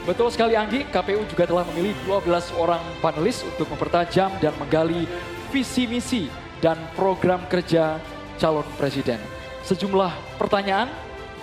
Betul sekali Anggi, KPU juga telah memilih 12 orang panelis untuk mempertajam dan menggali visi misi dan program kerja calon presiden. Sejumlah pertanyaan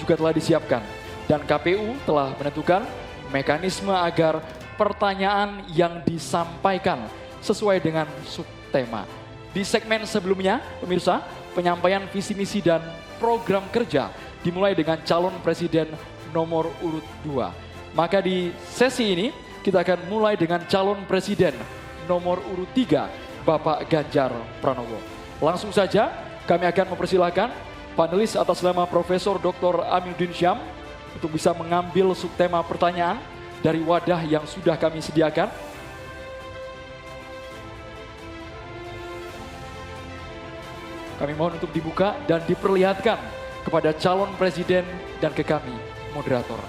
juga telah disiapkan dan KPU telah menentukan mekanisme agar pertanyaan yang disampaikan sesuai dengan subtema. Di segmen sebelumnya, pemirsa, penyampaian visi misi dan program kerja dimulai dengan calon presiden nomor urut 2. Maka di sesi ini kita akan mulai dengan calon presiden nomor urut 3, Bapak Ganjar Pranowo. Langsung saja kami akan mempersilahkan panelis atas nama Profesor Dr. Aminuddin Syam untuk bisa mengambil subtema pertanyaan dari wadah yang sudah kami sediakan. Kami mohon untuk dibuka dan diperlihatkan kepada calon presiden dan ke kami, moderator.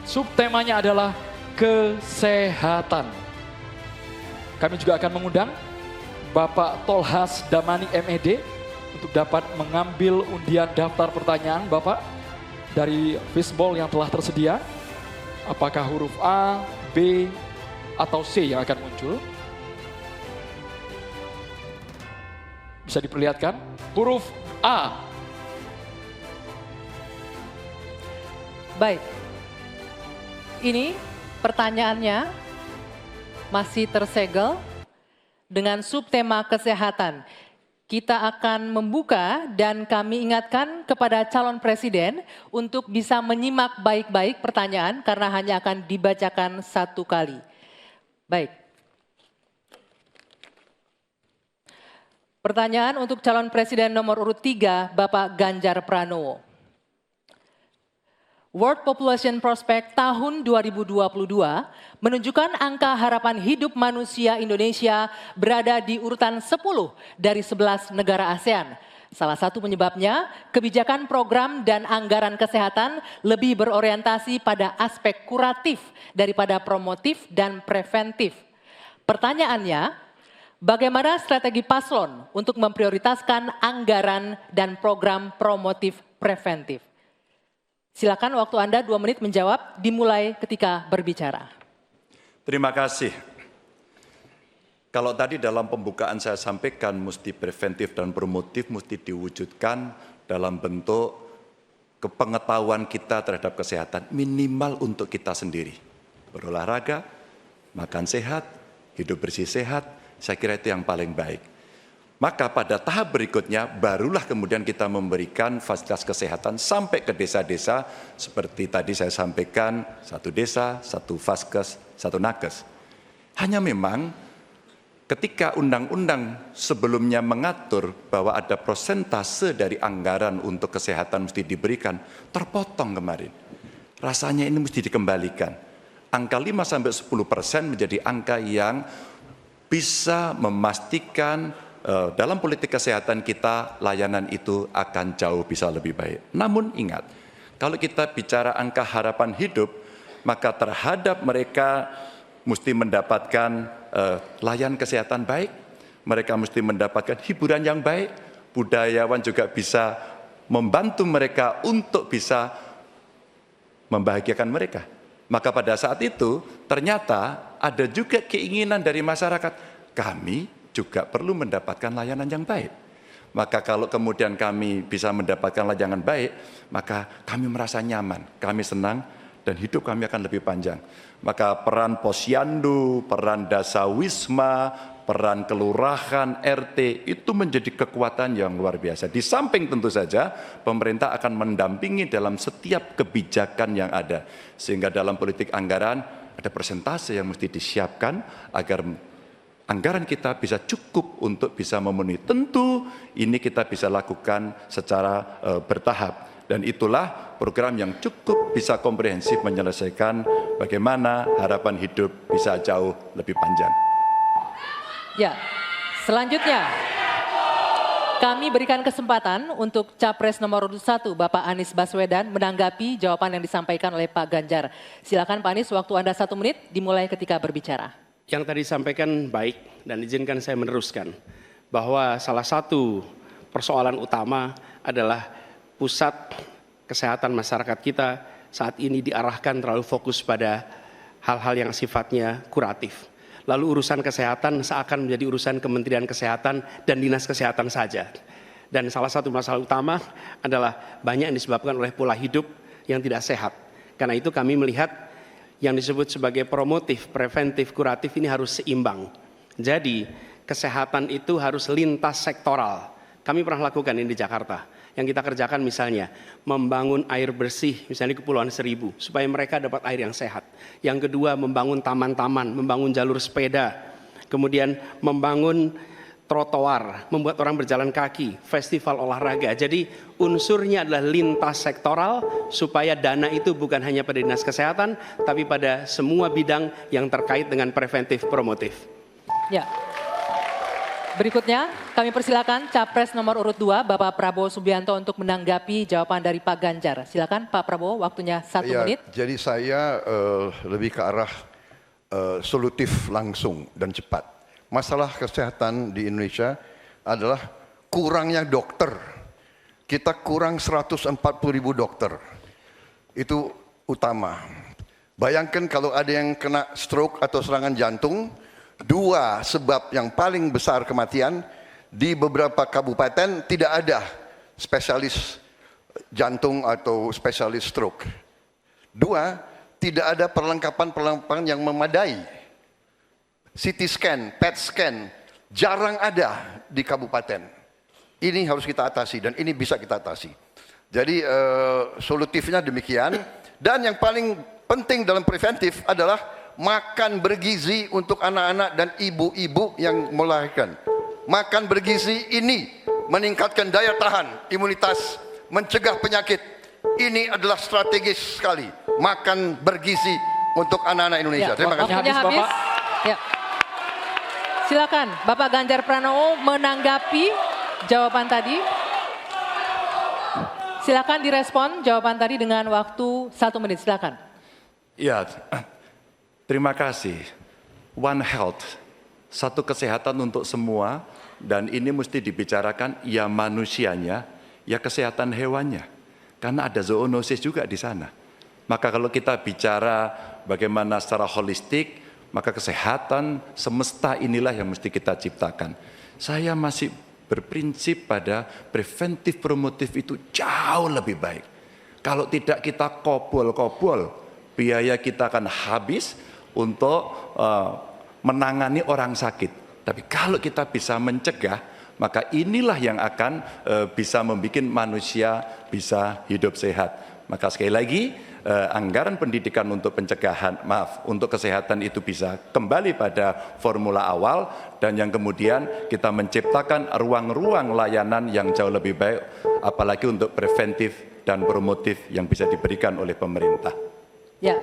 Subtemanya adalah kesehatan. Kami juga akan mengundang Bapak Tolhas Damani MED untuk dapat mengambil undian daftar pertanyaan Bapak dari fishbowl yang telah tersedia. Apakah huruf A, B, atau C yang akan muncul? Bisa diperlihatkan? Huruf A. Baik. Ini pertanyaannya masih tersegel dengan subtema kesehatan. Kita akan membuka dan kami ingatkan kepada calon presiden untuk bisa menyimak baik-baik pertanyaan karena hanya akan dibacakan satu kali. Baik. Pertanyaan untuk calon presiden nomor urut 3, Bapak Ganjar Pranowo. World Population Prospect tahun 2022 menunjukkan angka harapan hidup manusia Indonesia berada di urutan 10 dari 11 negara ASEAN. Salah satu penyebabnya, kebijakan program dan anggaran kesehatan lebih berorientasi pada aspek kuratif daripada promotif dan preventif. Pertanyaannya, bagaimana strategi paslon untuk memprioritaskan anggaran dan program promotif preventif? Silakan waktu Anda 2 menit menjawab, dimulai ketika berbicara. Terima kasih. Kalau tadi dalam pembukaan saya sampaikan mesti preventif dan promotif mesti diwujudkan dalam bentuk kepengetahuan kita terhadap kesehatan minimal untuk kita sendiri. Berolahraga, makan sehat, hidup bersih sehat, saya kira itu yang paling baik. Maka pada tahap berikutnya barulah kemudian kita memberikan fasilitas kesehatan sampai ke desa-desa seperti tadi saya sampaikan, 1 desa, 1 vaskes, 1 nakes. Hanya memang ketika undang-undang sebelumnya mengatur bahwa ada prosentase dari anggaran untuk kesehatan mesti diberikan, terpotong kemarin. Rasanya ini mesti dikembalikan. Angka 5-10% menjadi angka yang bisa memastikan dalam politik kesehatan kita, layanan itu akan jauh bisa lebih baik. Namun ingat, kalau kita bicara angka harapan hidup, maka terhadap mereka mesti mendapatkan layanan kesehatan baik, mereka mesti mendapatkan hiburan yang baik, budayawan juga bisa membantu mereka untuk bisa membahagiakan mereka. Maka pada saat itu ternyata ada juga keinginan dari masyarakat, kami juga perlu mendapatkan layanan yang baik. Maka kalau kemudian kami bisa mendapatkan layanan baik, maka kami merasa nyaman, kami senang, dan hidup kami akan lebih panjang. Maka peran posyandu, peran dasawisma, peran kelurahan, RT, itu menjadi kekuatan yang luar biasa. Di samping tentu saja, pemerintah akan mendampingi dalam setiap kebijakan yang ada. Sehingga dalam politik anggaran, ada persentase yang mesti disiapkan agar anggaran kita bisa cukup untuk bisa memenuhi. Tentu ini kita bisa lakukan secara bertahap. Dan itulah program yang cukup bisa komprehensif menyelesaikan bagaimana harapan hidup bisa jauh lebih panjang. Ya, selanjutnya kami berikan kesempatan untuk Capres nomor 1 Bapak Anies Baswedan menanggapi jawaban yang disampaikan oleh Pak Ganjar. Silakan Pak Anies, waktu Anda 1 menit dimulai ketika berbicara. Yang tadi disampaikan baik dan izinkan saya meneruskan bahwa salah satu persoalan utama adalah pusat kesehatan masyarakat kita saat ini diarahkan terlalu fokus pada hal-hal yang sifatnya kuratif. Lalu urusan kesehatan seakan menjadi urusan Kementerian Kesehatan dan Dinas Kesehatan saja. Dan salah satu masalah utama adalah banyak yang disebabkan oleh pola hidup yang tidak sehat. Karena itu kami melihat yang disebut sebagai promotif, preventif, kuratif ini harus seimbang. Jadi kesehatan itu harus lintas sektoral. Kami pernah lakukan ini di Jakarta. Yang kita kerjakan misalnya membangun air bersih misalnya di Kepulauan Seribu supaya mereka dapat air yang sehat. Yang kedua membangun taman-taman, membangun jalur sepeda, kemudian membangun trotoar, membuat orang berjalan kaki, festival olahraga. Jadi unsurnya adalah lintas sektoral supaya dana itu bukan hanya pada Dinas Kesehatan tapi pada semua bidang yang terkait dengan preventif promotif. Ya. Berikutnya kami persilakan Capres nomor urut 2 Bapak Prabowo Subianto untuk menanggapi jawaban dari Pak Ganjar. Silakan Pak Prabowo, waktunya 1 menit. Jadi saya lebih ke arah solutif langsung dan cepat. Masalah kesehatan di Indonesia adalah kurangnya dokter. Kita kurang 140.000 dokter. Itu utama. Bayangkan kalau ada yang kena stroke atau serangan jantung, 2 sebab yang paling besar kematian di beberapa kabupaten tidak ada spesialis jantung atau spesialis stroke. 2, tidak ada perlengkapan-perlengkapan yang memadai. CT scan, PET scan, jarang ada di kabupaten. Ini harus kita atasi dan ini bisa kita atasi. Jadi solutifnya demikian. Dan yang paling penting dalam preventif adalah makan bergizi untuk anak-anak dan ibu-ibu yang melahirkan. Makan bergizi ini meningkatkan daya tahan, imunitas, mencegah penyakit. Ini adalah strategis sekali. Makan bergizi untuk anak-anak Indonesia. Ya, terima kasih. waktunya habis. Ya. Silakan Bapak Ganjar Pranowo menanggapi jawaban tadi. Silakan direspon jawaban tadi dengan waktu 1 menit. Silakan. Ya, terima kasih. One Health, satu kesehatan untuk semua, dan ini mesti dibicarakan ya manusianya, ya kesehatan hewannya. Karena ada zoonosis juga di sana. Maka kalau kita bicara bagaimana secara holistik, maka kesehatan semesta inilah yang mesti kita ciptakan. Saya masih berprinsip pada preventif promotif itu jauh lebih baik. Kalau tidak kita kobol-kobol, biaya kita akan habis untuk menangani orang sakit. Tapi kalau kita bisa mencegah, maka inilah yang akan bisa membuat manusia bisa hidup sehat. Maka sekali lagi, anggaran pendidikan untuk pencegahan, untuk kesehatan itu bisa kembali pada formula awal, dan yang kemudian kita menciptakan ruang-ruang layanan yang jauh lebih baik, apalagi untuk preventif dan promotif yang bisa diberikan oleh pemerintah. Ya.